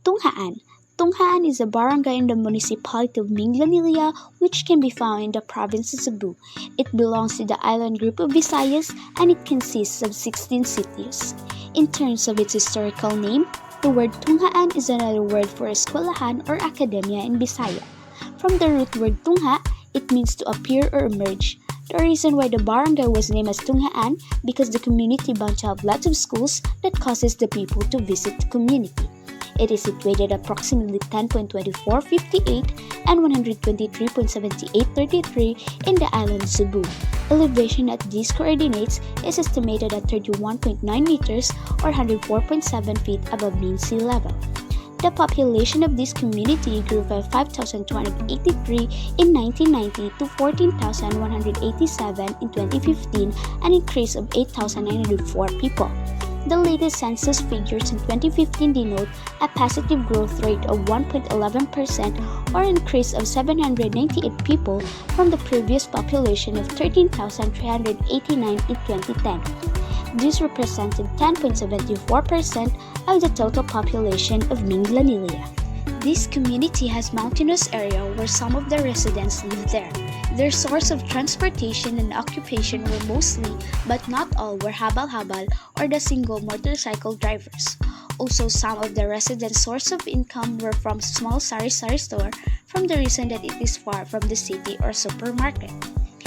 Tunghaan. Tunghaan is a barangay in the municipality of Minglanilla, which can be found in the province of Cebu. It belongs to the island group of Visayas and it consists of 16 cities. In terms of its historical name, the word Tunghaan is another word for eskwelahan or academia in Bisaya. From the root word tungha, it means to appear or emerge. The reason why the barangay was named as Tunghaan because the community bound to have lots of schools that causes the people to visit the community. It is situated approximately 10.2458 and 123.7833 in the island Cebu. Elevation at these coordinates is estimated at 31.9 meters or 104.7 feet above mean sea level. The population of this community grew from 5,283 in 1990 to 14,187 in 2015, an increase of 8,904 people. The latest census figures in 2015 denote a positive growth rate of 1.11% or an increase of 798 people from the previous population of 13,389 in 2010. This represented 10.74% of the total population of Minglanilla. This community has mountainous area where some of the residents live there. Their source of transportation and occupation were mostly, but not all, were habal-habal or the single motorcycle drivers. Also, some of the residents' source of income were from small sari-sari store from the reason that it is far from the city or supermarket.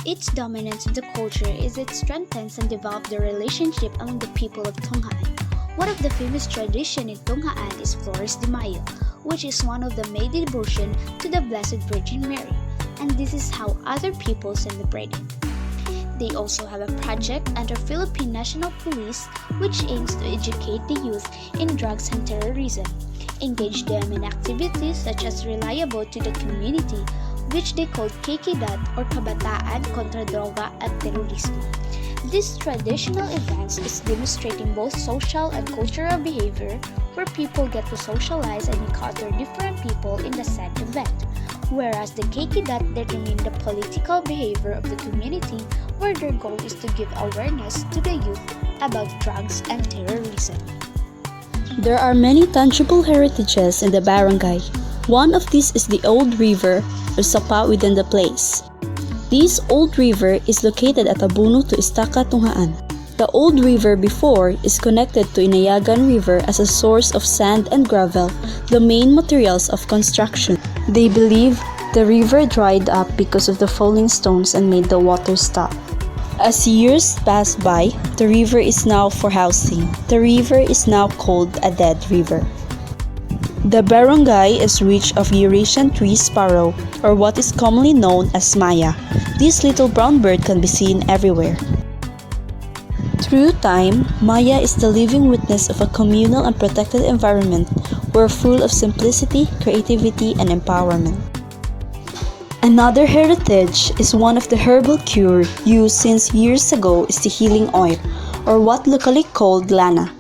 Its dominance of the culture is it strengthens and develops the relationship among the people of Tunghaan. One of the famous tradition in Tunghaan is Flores de Mayo, which is one of the May devotion to the Blessed Virgin Mary, and this is how other people celebrate it. They also have a project under Philippine National Police which aims to educate the youth in drugs and terrorism, engage them in activities such as reliable to the community, which they call Kikidat or Kabataan kontra Droga at Terrorismo. This traditional events is demonstrating both social and cultural behavior where people get to socialize and encounter different people in the said event, whereas the Kikidat determine the political behavior of the community where their goal is to give awareness to the youth about drugs and terrorism. There are many tangible heritages in the barangay. One of these is the old river or sapa within the place. This old river is located at Abuno to Istaka, Tunghaan. The old river before is connected to Inayagan River as a source of sand and gravel, the main materials of construction. They believe the river dried up because of the falling stones and made the water stop. As years pass by, the river is now for housing. The river is now called a dead river. The barangay is rich of Eurasian tree sparrow, or what is commonly known as maya. This little brown bird can be seen everywhere. Through time, maya is the living witness of a communal and protected environment where full of simplicity, creativity, and empowerment. Another heritage is one of the herbal cure used since years ago is the healing oil, or what locally called lana.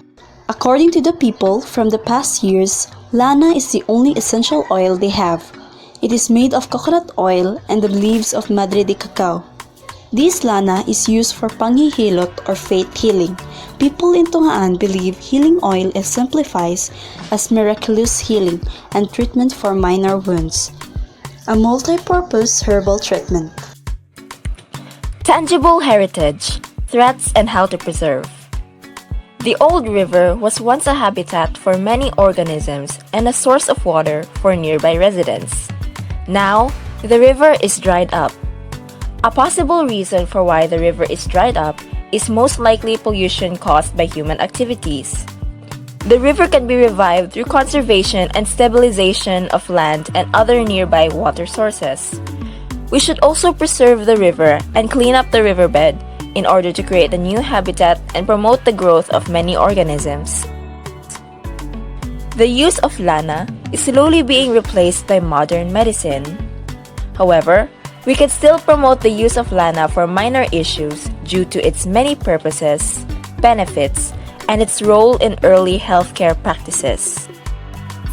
According to the people from the past years, lana is the only essential oil they have. It is made of coconut oil and the leaves of madre de cacao. This lana is used for panghihilot or faith healing. People in Tunghaan believe healing oil exemplifies as miraculous healing and treatment for minor wounds. A multi-purpose herbal treatment. Tangible heritage, threats and how to preserve. The old river was once a habitat for many organisms and a source of water for nearby residents. Now, the river is dried up. A possible reason for why the river is dried up is most likely pollution caused by human activities. The river can be revived through conservation and stabilization of land and other nearby water sources. We should also preserve the river and clean up the riverbed in order to create a new habitat and promote the growth of many organisms. The use of lana is slowly being replaced by modern medicine. However, we can still promote the use of lana for minor issues due to its many purposes, benefits, and its role in early healthcare practices.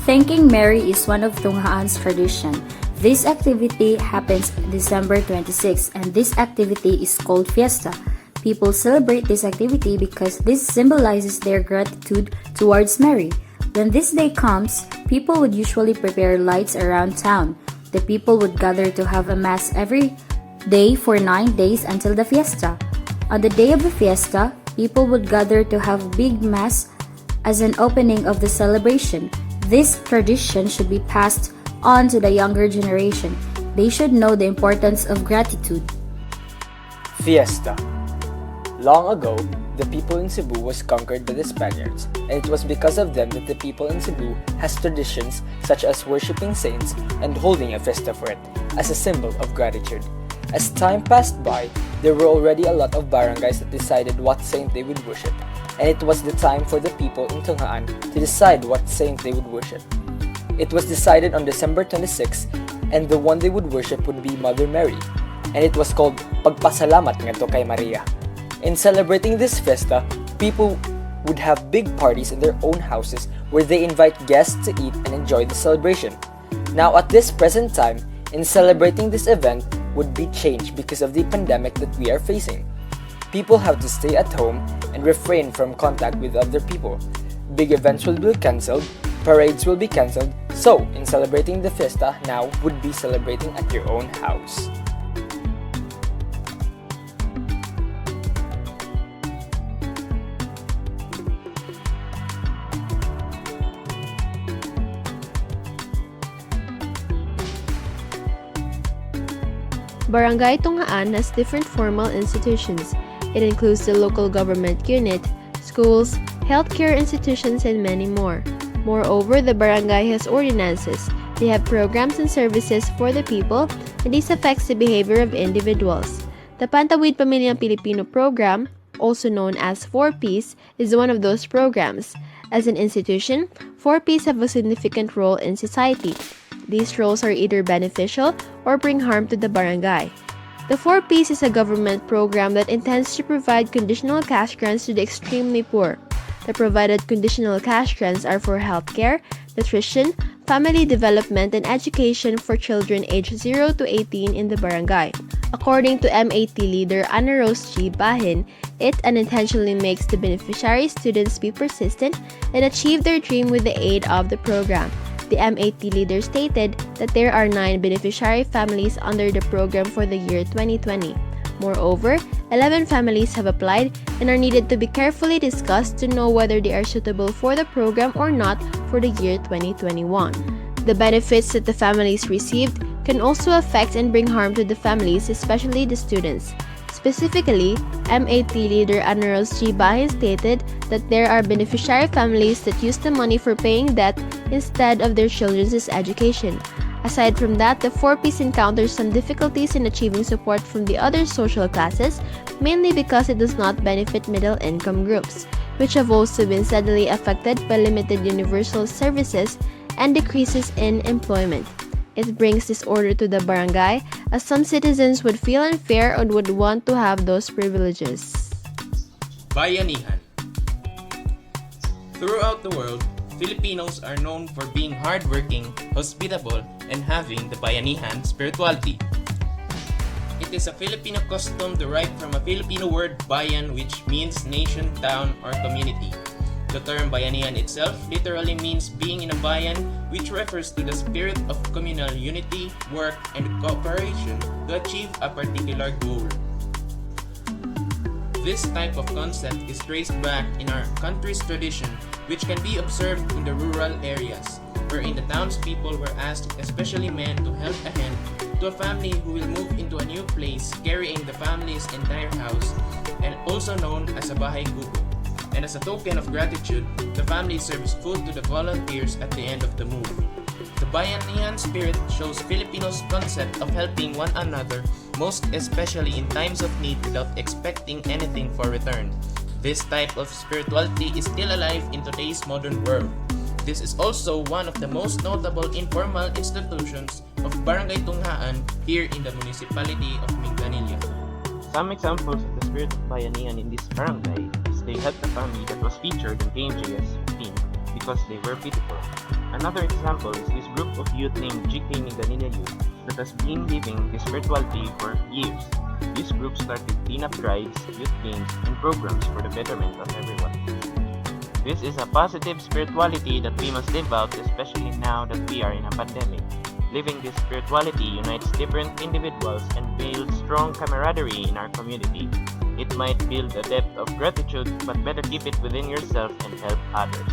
Thanking Mary is one of Tunghaan's tradition. This activity happens December 26 and this activity is called Fiesta. People celebrate this activity because this symbolizes their gratitude towards Mary. When this day comes, people would usually prepare lights around town. The people would gather to have a mass every day for 9 days until the fiesta. On the day of the fiesta, people would gather to have big mass as an opening of the celebration. This tradition should be passed on to the younger generation. They should know the importance of gratitude. Fiesta. Long ago, the people in Cebu was conquered by the Spaniards, and it was because of them that the people in Cebu has traditions such as worshipping saints and holding a fiesta for it, as a symbol of gratitude. As time passed by, there were already a lot of barangays that decided what saint they would worship, and it was the time for the people in Tunghaan to decide what saint they would worship. It was decided on December 26, and the one they would worship would be Mother Mary, and it was called Pagpasalamat ngadto kay Maria. In celebrating this fiesta, people would have big parties in their own houses where they invite guests to eat and enjoy the celebration. Now at this present time, in celebrating this event would be changed because of the pandemic that we are facing. People have to stay at home and refrain from contact with other people. Big events will be cancelled, parades will be cancelled, so in celebrating the fiesta now would be celebrating at your own house. Barangay Tunghaan has different formal institutions. It includes the local government unit, schools, healthcare institutions, and many more. Moreover, the barangay has ordinances. They have programs and services for the people, and this affects the behavior of individuals. The Pantawid Pamilyang Pilipino program, also known as 4Ps, is one of those programs. As an institution, 4Ps have a significant role in society. These roles are either beneficial or bring harm to the barangay. The 4Ps is a government program that intends to provide conditional cash grants to the extremely poor. The provided conditional cash grants are for healthcare, nutrition, family development, and education for children aged 0 to 18 in the barangay. According to MAT leader Ana Rose G. Bahin, it unintentionally makes the beneficiary students be persistent and achieve their dream with the aid of the program. The MAT leader stated that there are 9 beneficiary families under the program for the year 2020. Moreover, 11 families have applied and are needed to be carefully discussed to know whether they are suitable for the program or not for the year 2021. The benefits that the families received can also affect and bring harm to the families, especially the students. Specifically, MAT leader Ana Rose G. Bahin stated that there are beneficiary families that use the money for paying debt instead of their children's education. Aside from that, the 4Ps encounters some difficulties in achieving support from the other social classes, mainly because it does not benefit middle-income groups, which have also been steadily affected by limited universal services and decreases in employment. It brings disorder to the barangay, as some citizens would feel unfair and would want to have those privileges. Bayanihan. Throughout the world, Filipinos are known for being hardworking, hospitable, and having the Bayanihan spirituality. It is a Filipino custom derived from a Filipino word bayan, which means nation, town, or community. The term bayanihan itself literally means being in a bayan, which refers to the spirit of communal unity, work, and cooperation to achieve a particular goal. This type of concept is traced back in our country's tradition, which can be observed in the rural areas, wherein the townspeople were asked, especially men, to help a hand to a family who will move into a new place, carrying the family's entire house, and also known as a bahay kubo. And as a token of gratitude, the family serves food to the volunteers at the end of the move. The Bayanihan spirit shows Filipinos' concept of helping one another, most especially in times of need without expecting anything for return. This type of spirituality is still alive in today's modern world. This is also one of the most notable informal institutions of Barangay Tunghaan here in the municipality of Minglanilla. Some examples of the spirit of Bayanihan in this barangay is they helped a family that was featured in KMJS 15 because they were beautiful. Another example is this group of youth named GK Minglanilla Youth that has been living this spirituality for years. This group started cleanup drives, youth games, and programs for the betterment of everyone. This is a positive spirituality that we must live out, especially now that we are in a pandemic. Living this spirituality unites different individuals and builds strong camaraderie in our community. It might build a depth of gratitude, but better keep it within yourself and help others.